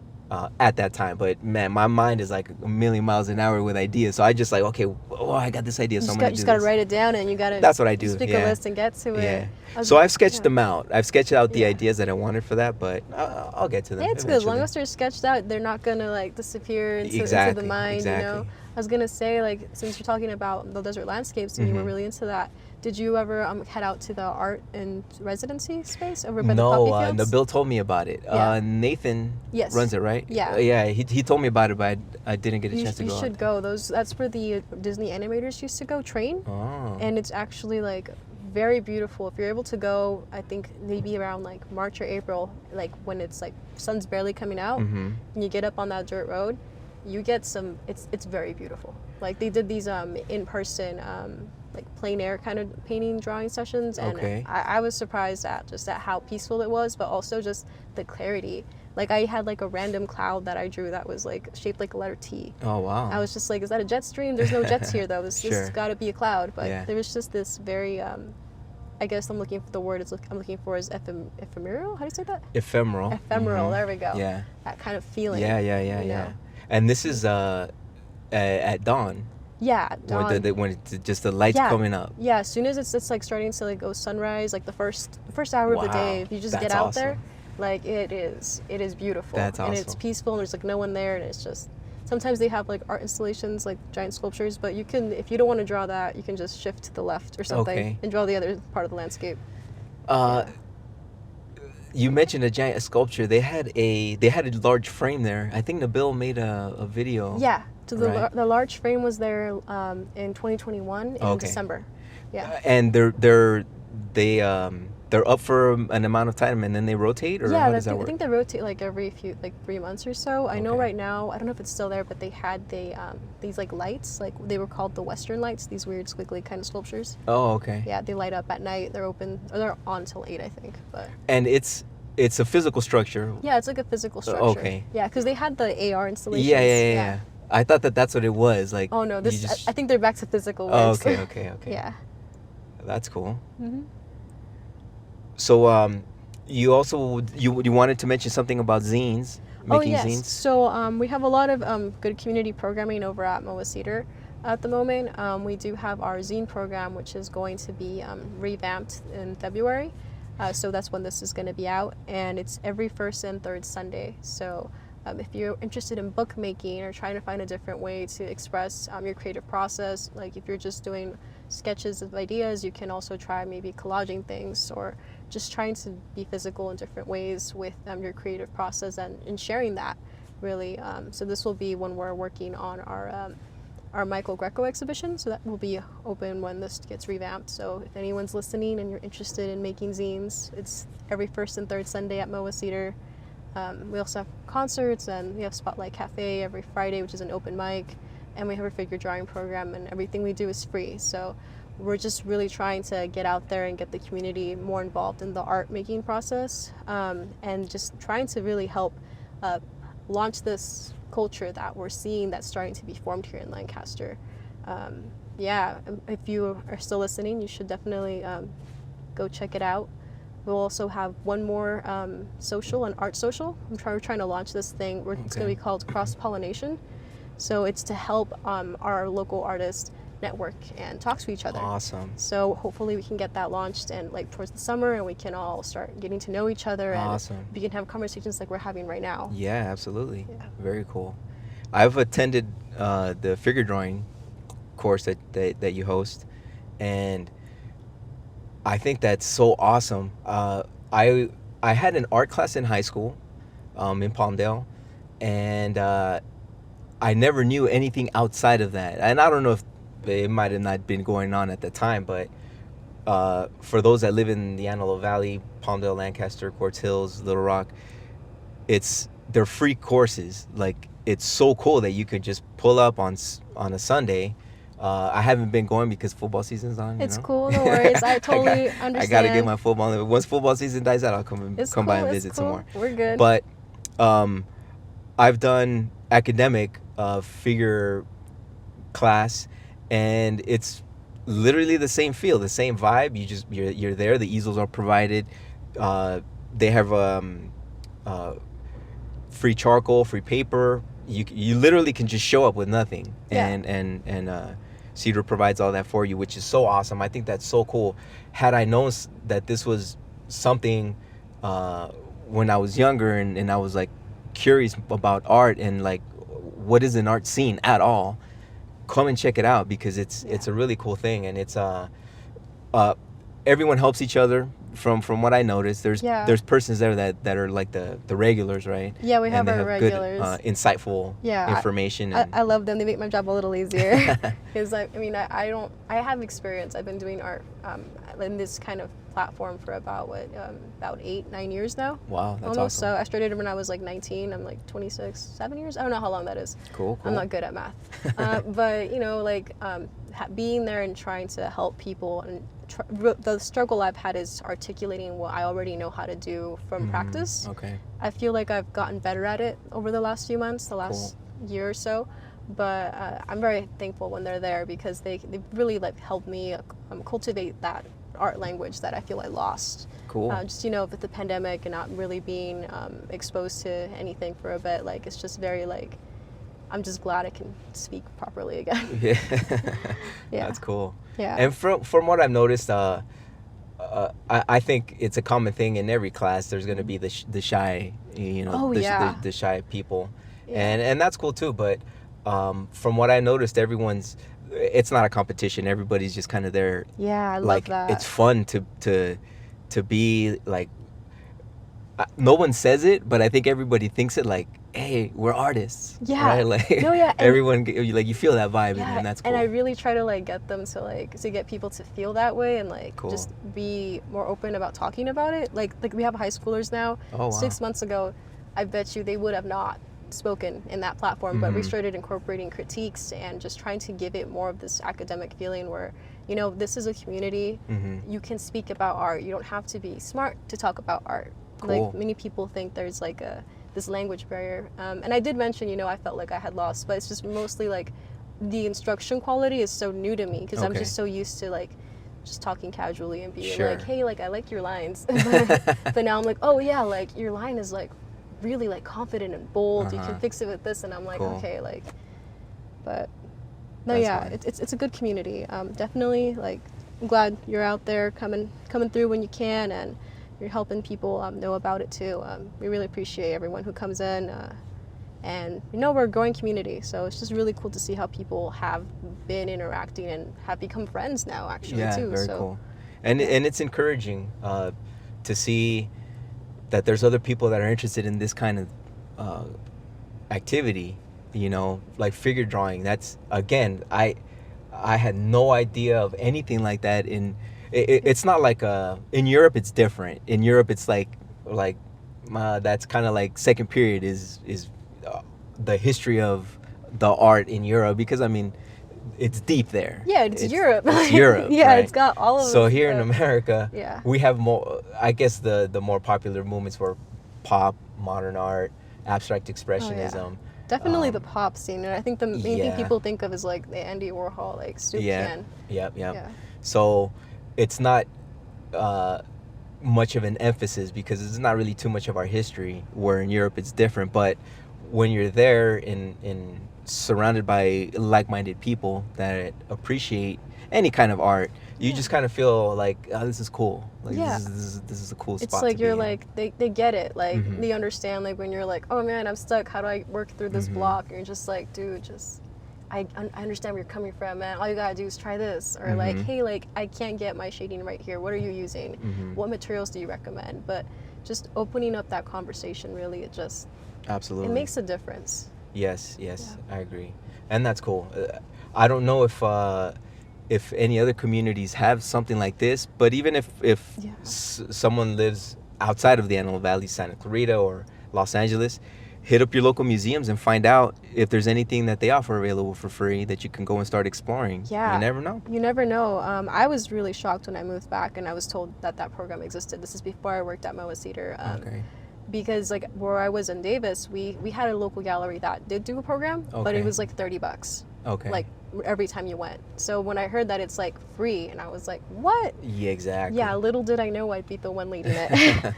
at that time. But man, my mind is like a million miles an hour with ideas. So I just like, okay, I got this idea. So I'm gonna do this. You just gotta write it down, and you gotta. That's what I do. Speak a list and get to it. Yeah. So I've sketched them out. I've sketched out the ideas that I wanted for that, but I'll get to them. Yeah, it's good. As long as they're sketched out, they're not gonna like disappear into the mind. Exactly. I was gonna say, like, since you're talking about the desert landscapes and you were really into that, did you ever head out to the art and residency space over by the poppy No, fields? Nabil told me about it. Yeah. Nathan Yes. runs it, right? Yeah. Yeah, he told me about it, but I didn't get a chance to You go. should go. That's where the Disney animators used to go train, Oh. and it's actually like very beautiful. If you're able to go, I think maybe around like March or April, like when it's like sun's barely coming out, and you get up on that dirt road, you get some. It's very beautiful. Like they did these in person like plein air kind of painting drawing sessions, and Okay. I was surprised at just at how peaceful it was, but also just the clarity. Like I had like a random cloud that I drew that was like shaped like a letter T. Oh wow. I was just like, is that a jet stream? There's no jets here though. It's Sure. just got to be a cloud. But Yeah. there was just this very, I guess I'm looking for the word I'm looking for is ephemeral. How do you say that? Ephemeral. Ephemeral. There we go. Yeah. That kind of feeling. Yeah. you Yeah. know? And this is at dawn. Yeah. Dawn. When it's just the lights Yeah. coming up. Yeah. As soon as it's like starting to like go sunrise, like the first hour of the Wow. day, if you just That's get out there, awesome. like it is beautiful. That's And it's awesome. peaceful and there's like no one there and it's just. Sometimes they have like art installations, like giant sculptures, but you can, if you don't want to draw that, you can just shift to the left or something Okay. and draw the other part of the landscape. You mentioned a giant sculpture. They had a large frame there. I think Nabil made a video. Yeah, so Right. the large frame was there in 2021 in Okay. December. Yeah. And they're up for an amount of time and then they rotate, or Yeah, how does that I work? think they rotate like every 3 months or so. I know Okay. right now, I don't know if it's still there, but they had these like lights, like they were called the Western lights, these weird squiggly kind of sculptures. Oh, okay. Yeah, they light up at night. They're open, or they're on till 8, I think. But And it's a physical structure. yeah, it's like a physical structure. Okay. Yeah, because they had the AR installations. Yeah. I thought that's what it was. Like. Oh no, you this just- I think they're back to physical Oh, ones. okay. Yeah. That's cool. hmm So, you also you wanted to mention something about zines, making yes. zines. So we have a lot of good community programming over at MOAH Cedar at the moment. We do have our zine program, which is going to be revamped in February. So that's when this is going to be out, and it's every first and third Sunday. So if you're interested in bookmaking or trying to find a different way to express your creative process, like if you're just doing sketches of ideas, you can also try maybe collaging things or just trying to be physical in different ways with your creative process and sharing that, really. So this will be when we're working on our Michael Greco exhibition, so that will be open when this gets revamped. So if anyone's listening and you're interested in making zines, it's every first and third Sunday at MOAH Cedar. We also have concerts, and we have Spotlight Cafe every Friday, which is an open mic, and we have a figure drawing program, and everything we do is free. So we're just really trying to get out there and get the community more involved in the art making process, and just trying to really help launch this culture that we're seeing that's starting to be formed here in Lancaster. Yeah, if you are still listening, you should definitely go check it out. We'll also have one more social, an art social. We're trying to launch this thing. It's going to be called Cross-Pollination. So it's to help our local artists network and talk to each other. Awesome. So hopefully we can get that launched and like towards the summer, and we can all start getting to know each other. Awesome. And we can have conversations like we're having right now. Yeah, absolutely. Yeah. Very cool. I've attended the figure drawing course that you host, and I think that's so awesome. I had an art class in high school, in Palmdale, and I never knew anything outside of that. And I don't know if it might have not been going on at the time, but for those that live in the Antelope Valley, Palmdale, Lancaster, Quartz Hills, Little Rock, they're free courses. Like, it's so cool that you could just pull up on a Sunday. I haven't been going because football season's on. It's you know? cool, no worries. I totally understand. I gotta get my football. Once football season dies out, I'll come by and visit some more. We're good. But I've done academic figure class, and it's literally the same feel, the same vibe. You're there. The easels are provided. They have free charcoal, free paper. You literally can just show up with nothing, and Cedar provides all that for you, which is so awesome. I think that's so cool. Had I known that this was something when I was younger, and I was like curious about art and like what is an art scene at all, come and check it out because it's a really cool thing, and it's everyone helps each other. From what I noticed, there's persons there that are like the regulars, right? Yeah, we have and they our regulars. Good, insightful information. I love them. They make my job a little easier because I have experience. I've been doing art in this kind of platform for about 8-9 years now. Wow, that's almost. awesome. So I started when I was like 19. I'm like 26, 7 years. I don't know how long that is. Cool. I'm not good at math, but being there and trying to help people and the struggle I've had is articulating what I already know how to do from practice. Okay. I feel like I've gotten better at it over the last few months, the last year or so. But I'm very thankful when they're there because they really like helped me cultivate that art language that I feel I lost. Cool. Just with the pandemic and not really being exposed to anything for a bit, like it's just very like I'm just glad I can speak properly again. Yeah. Yeah. That's cool. Yeah. And from what I've noticed, I think it's a common thing in every class. There's going to be the shy, the shy people, and that's cool too. But from what I noticed, it's not a competition. Everybody's just kind of there. Yeah, I love that. It's fun to be like. No one says it, but I think everybody thinks it like, hey, we're artists. Yeah. Right? Like, no, yeah. Everyone, like, you feel that vibe, yeah, and that's cool. And I really try to, like, get them to get people to feel that way and, like, cool. just be more open about talking about it. Like we have high schoolers now. Oh, wow. 6 months ago, I bet you they would have not spoken in that platform, but we started incorporating critiques and just trying to give it more of this academic feeling where, this is a community. You can speak about art. You don't have to be smart to talk about art. Cool. Like many people think there's like this language barrier, and I did mention I felt like I had lost, but it's just mostly like the instruction quality is so new to me because I'm just so used to like just talking casually and being like, hey, like I like your lines, but now I'm like, oh yeah, like your line is like really like confident and bold. You can fix it with this, and I'm like, okay, like, but no, that's yeah, it's a good community. Definitely, like, I'm glad you're out there coming through when you can, and you're helping people know about it too. We really appreciate everyone who comes in, and we're a growing community, so it's just really cool to see how people have been interacting and have become friends now actually too. Very cool. And it's encouraging to see that there's other people that are interested in this kind of activity, like figure drawing. That's, again, I had no idea of anything like that it's not like in Europe it's different. In Europe it's like that's kind of like second period is the history of the art in Europe, because I mean it's deep there. Yeah, it's Europe. It's Europe. Yeah, right? It's got all of so here in America, yeah, we have more, I guess the more popular movements were pop, modern art, abstract expressionism. Oh, yeah. Definitely the pop scene, and I think the main thing people think of is like the Andy Warhol, like Stoop Can. Yeah. So it's not much of an emphasis because it's not really too much of our history, where in Europe it's different. But when you're there in surrounded by like-minded people that appreciate any kind of art, you just kind of feel like, oh, this is cool. Like, this is a cool spot. It's like to you're be like they get it. Like they understand. Like when you're like, oh man, I'm stuck. How do I work through this block? And you're just like, dude, I understand where you're coming from, man. All you gotta do is try this. Or like, hey, like I can't get my shading right here. What are you using? What materials do you recommend? But just opening up that conversation, really, it just absolutely, it makes a difference. Yes, I agree, and that's cool. I don't know if any other communities have something like this, but even if someone lives outside of the Antelope Valley, Santa Clarita or Los Angeles, hit up your local museums and find out if there's anything that they offer available for free that you can go and start exploring. Yeah. You never know. You never know. I was really shocked when I moved back and I was told that program existed. This is before I worked at MOAH Cedar. Okay. Because like where I was in Davis, we had a local gallery that did do a program, but it was like $30. Okay. Like every time you went. So when I heard that it's like free, and I was like, what? Yeah, exactly. Yeah, little did I know I'd be the one leading it.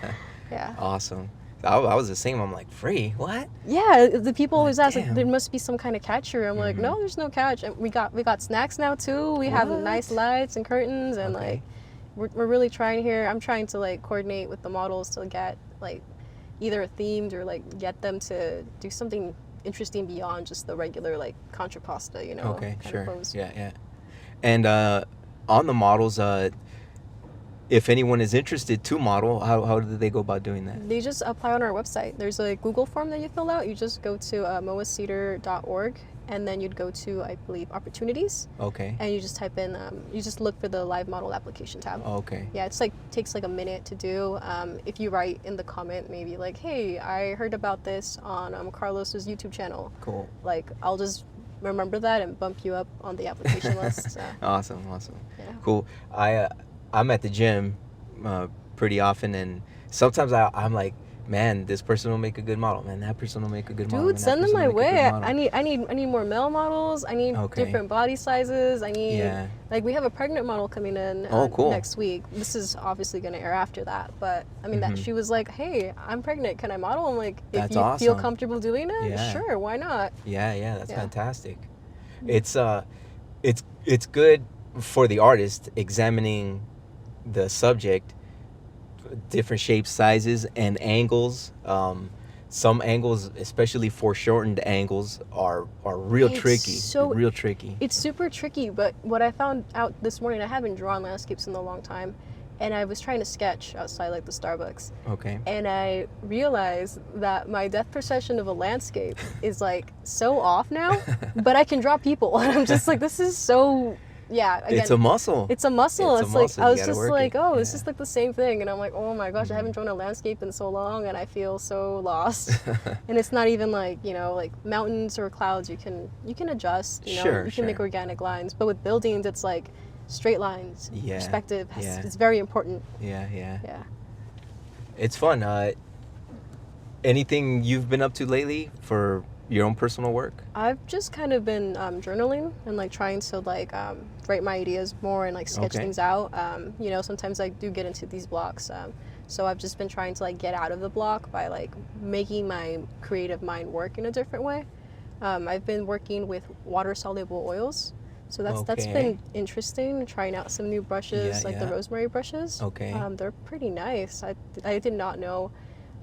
Yeah. Awesome. I was the same. I'm like, free? What? Yeah, the people always ask, like, there must be some kind of catch here. I'm like, no, there's no catch. And we got snacks now too. We have nice lights and curtains, and like we're really trying here. I'm trying to like coordinate with the models to get like either themed or like get them to do something interesting beyond just the regular like contrapposta, you know, Okay, kind sure. of pose. Yeah, yeah. And on the models, if anyone is interested to model, how do they go about doing that? They just apply on our website. There's a Google form that you fill out. You just go to moahcedar.org, and then you'd go to, I believe, opportunities, Okay. and you just type in, you just look for the live model application tab. Okay. Yeah, it's like takes like a minute to do. If you write in the comment maybe like, hey, I heard about this on Carlos's YouTube channel. Cool. Like, I'll just remember that and bump you up on the application list. So, Awesome. yeah. Cool. I'm at the gym pretty often, and sometimes I'm like, man, this person will make a good model. Man, that person will make a good model. Dude, Man, that send them person my will make a good way. model. I need more male models. I need Okay. different body sizes. I need Yeah. like we have a pregnant model coming in Oh, cool. next week. This is obviously going to air after that, but I mean that she was like, "Hey, I'm pregnant. Can I model?" I'm like, "If That's you feel awesome. comfortable doing it, Yeah. sure, why not?" Yeah, that's Yeah. fantastic. It's good for the artist examining the subject, different shapes, sizes, and angles. Some angles, especially foreshortened angles, are real It's tricky. so- Real tricky. It's super tricky, but what I found out this morning, I haven't drawn landscapes in a long time, and I was trying to sketch outside like the Starbucks. Okay. And I realized that my depth perception of a landscape is like so off now, but I can draw people, and I'm just like, this is so, yeah. Again, It's a muscle. It's a muscle. It's a It's like muscle. I You was gotta just work like, it. oh, it's Yeah. just like the same thing, and I'm like, oh my gosh, I haven't drawn a landscape in so long, and I feel so lost. And it's not even like, you know, like mountains or clouds. You can adjust. You know, Sure, you can make sure. organic lines, but with buildings, it's like straight lines. Yeah, Perspective. yeah. It's very important. Yeah. Yeah. It's fun. Anything you've been up to lately for your own personal work? I've just kind of been journaling and like trying to like write my ideas more and like sketch Okay. things out. You know, sometimes I do get into these blocks. So I've just been trying to like get out of the block by like making my creative mind work in a different way. I've been working with water soluble oils. So that's Okay. been interesting, trying out some new brushes, Yeah, like the yeah. rosemary brushes. Okay. They're pretty nice. I did not know.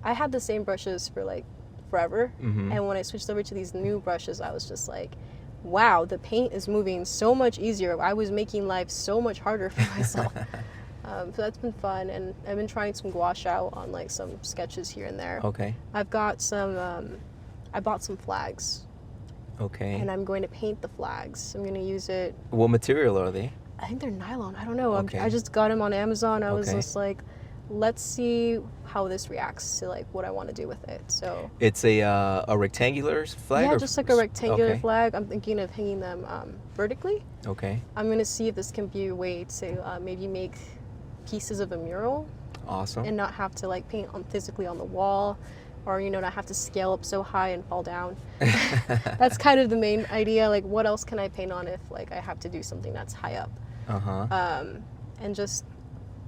I had the same brushes for like forever. Mhm. And when I switched over to these new brushes, I was just like, wow, the paint is moving so much easier. I was making life so much harder for myself. So that's been fun. And I've been trying some gouache out on like some sketches here and there. Okay. I've got some, I bought some flags. Okay. And I'm going to paint the flags. I'm going to use it. What material are they? I think they're nylon. I don't know. Okay. I just got them on Amazon. I was Okay. just like, let's see how this reacts to like what I want to do with it. So It's a rectangular flag? yeah, or just like a rectangular okay. flag. I'm thinking of hanging them vertically. Okay. I'm going to see if this can be a way to maybe make pieces of a mural Awesome. and not have to like paint on physically on the wall, or you know, not have to scale up so high and fall down. That's kind of the main idea. Like, what else can I paint on if like I have to do something that's high up? And just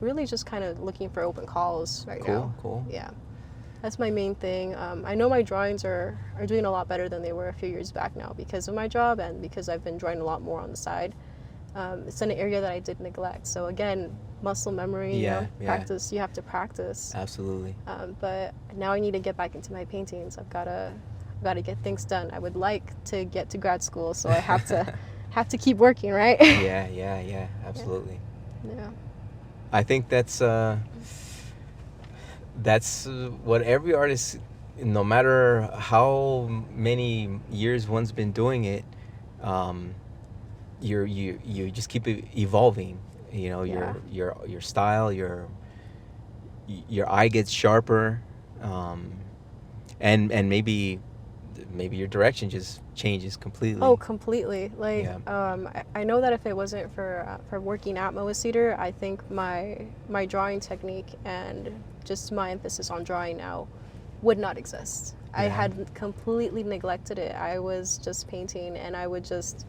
really just kind of looking for open calls right now. Cool. Yeah, that's my main thing. I know my drawings are doing a lot better than they were a few years back now because of my job and because I've been drawing a lot more on the side. It's an area that I did neglect. So again, muscle memory, you know, practice. You have to practice. Absolutely. But now I need to get back into my paintings. I've got to get things done. I would like to get to grad school, so I have to keep working, right? Yeah. Absolutely. Yeah. I think that's what every artist, no matter how many years one's been doing it, you just keep evolving. You know, Yeah. your style, your eye gets sharper, and maybe your direction just changes completely. Oh, completely. Like, Yeah. I know that if it wasn't for working at MOAH Cedar, I think my drawing technique and just my emphasis on drawing now would not exist. I Yeah. had completely neglected it. I was just painting, and I would just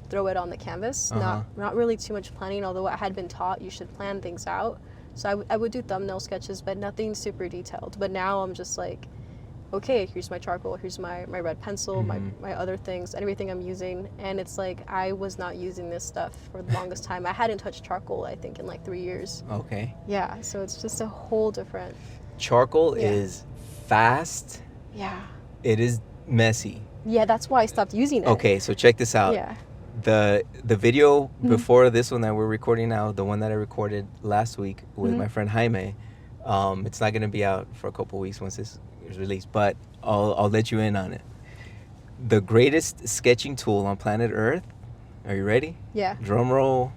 throw it on the canvas, not really too much planning, although I had been taught you should plan things out. So I would do thumbnail sketches, but nothing super detailed. But now I'm just like, okay, here's my charcoal, here's my red pencil, my other things, everything I'm using. And it's like, I was not using this stuff for the longest time. I hadn't touched charcoal, I think, in like 3 years. Okay. Yeah, so it's just a whole different. Charcoal Yeah. is fast. Yeah. It is messy. Yeah, that's why I stopped using it. Okay, so check this out. Yeah. The video before this one that we're recording now, the one that I recorded last week with my friend Jaime, it's not gonna be out for a couple weeks once this is released, but I'll let you in on it. The greatest sketching tool on planet Earth. Are you ready? Yeah. Drum roll.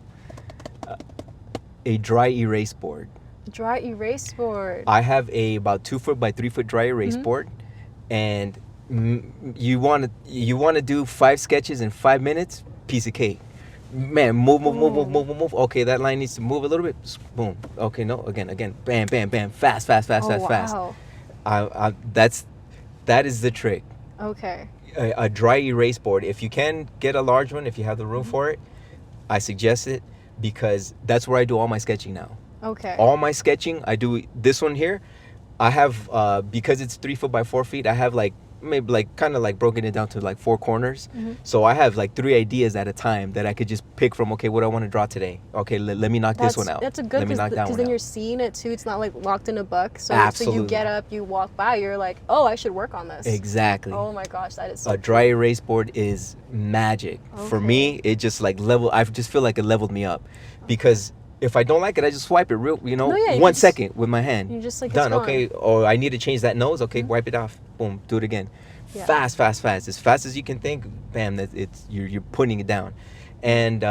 A dry erase board. Dry erase board. I have a about 2 foot by 3 foot dry erase board, and you want to do 5 sketches in 5 minutes. Piece of cake, man. Move. Okay, that line needs to move a little bit. Boom. Okay, no, again, bam, bam, bam. Fast. Wow. That is the trick. Okay. A dry erase board. If you can get a large one, if you have the room for it, I suggest it, because that's where I do all my sketching now. Okay. All my sketching, I do this one here. I have because it's 3 foot by 4 feet. I have maybe kind of broken it down to 4 corners. So I have 3 ideas at a time that I could just pick from. Okay, what do I want to draw today? Okay, let me knock this one out. That's a good, because then you're seeing it too. It's not locked in a book. So Absolutely. So you get up, you walk by, you're like, oh, I should work on this. Exactly. Oh my gosh, that is so a dry erase board is magic. For me. It just I just feel like it leveled me up, because if I don't like it, I just swipe it 1 second with my hand. You just done. Okay, or I need to change that nose. Okay, wipe it off. Boom, do it again. Yeah. Fast. As fast as you can think. Bam, you're putting it down, and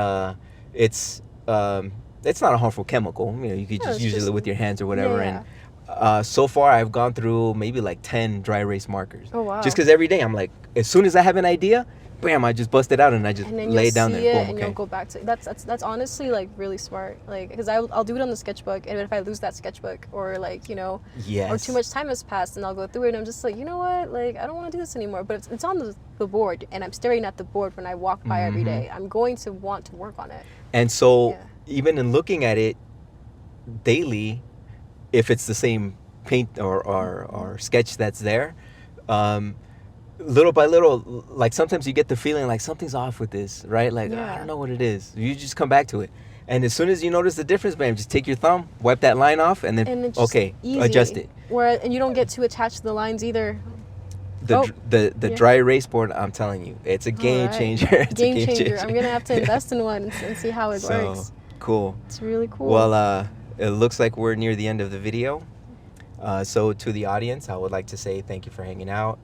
it's not a harmful chemical. You could just use it with your hands or whatever. Yeah. And so far I've gone through maybe 10 dry erase markers. Oh wow. Just because every day I'm as soon as I have an idea, bam, I just bust it out and I just lay it down there. Boom, and you'll go back to that's honestly really smart, because I'll do it on the sketchbook, and if I lose that sketchbook or Yes. or too much time has passed, and I'll go through it and I'm just you know what, I don't want to do this anymore, but it's on the board, and I'm staring at the board when I walk by every day. I'm going to want to work on it. And so even in looking at it daily, if it's the same paint or sketch that's there, little by little, sometimes you get the feeling something's off with this, right? I don't know what it is. You just come back to it, and as soon as you notice the difference, bam, just take your thumb, wipe that line off, and then easy. Adjust it. And you don't get too attached to the lines either. The dry erase board, I'm telling you, it's a game changer. It's game changer. I'm gonna have to invest in one and see how it works. Cool. It's really cool. Well, it looks like we're near the end of the video. So to the audience, I would like to say thank you for hanging out.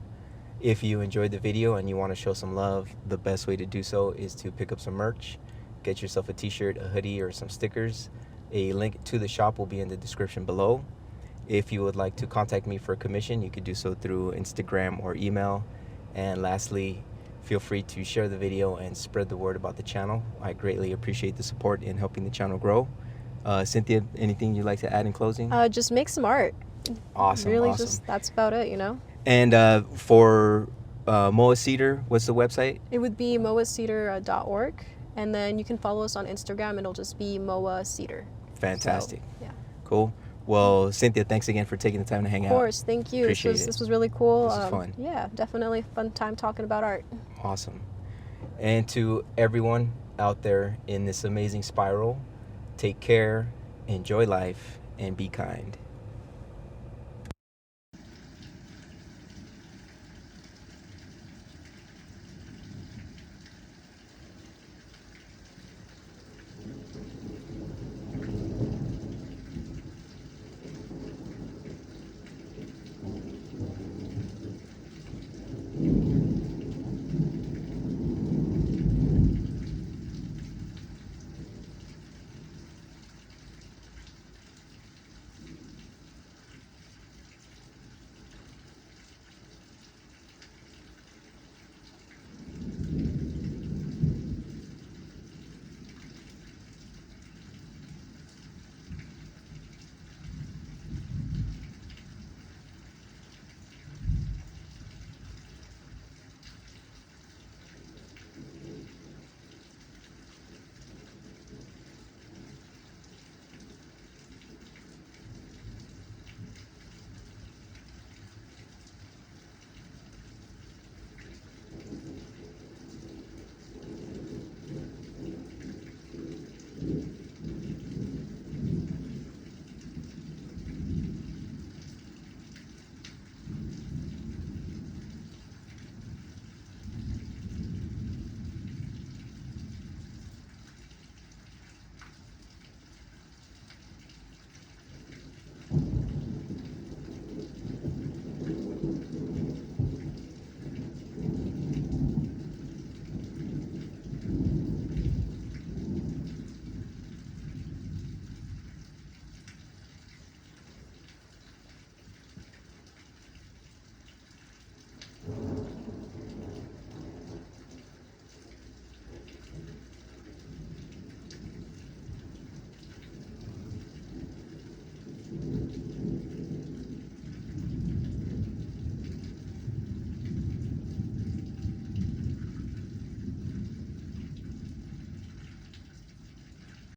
If you enjoyed the video and you want to show some love, the best way to do so is to pick up some merch. Get yourself a t-shirt, a hoodie, or some stickers. A link to the shop will be in the description below. If you would like to contact me for a commission, you could do so through Instagram or email. And lastly, feel free to share the video and spread the word about the channel. I greatly appreciate the support in helping the channel grow. Cynthia, anything you'd like to add in closing? Just make some art. Awesome. Really, awesome. just that's about it, And for MOAH Cedar, what's the website? It would be moahcedar.org, and then you can follow us on Instagram. It'll just be MOAH Cedar. Fantastic. So, yeah. Cool. Well, Cynthia, thanks again for taking the time to hang out. Of course, thank you. Appreciate it. This was really cool. This was fun. Yeah, definitely fun time talking about art. Awesome. And to everyone out there in this amazing spiral, take care, enjoy life, and be kind.